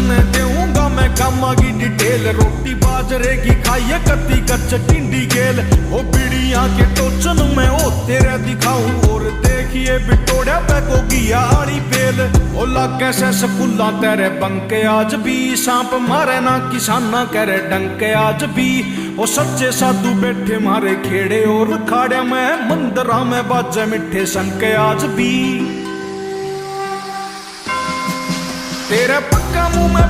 तने देऊंगा मैं कामा की डिटेल। रोटी बाजरे की खाइए कत्ती कच्च टिंडी गेल। ओ बिड़िया के टोचन में ओ तेरे दिखाऊं और देखिए बिटोड़या पे को गिया आड़ी पेल। ओ लागे से स्कूला तेरे बंके आज भी सांप मारे ना किसाना करे डंके आज भी। ओ सच्चे साधु बैठे मारे खेड़े और खाड़े में मंदिरा में बाजे मिठे संके आज भी। तेरे पक्का मुंह में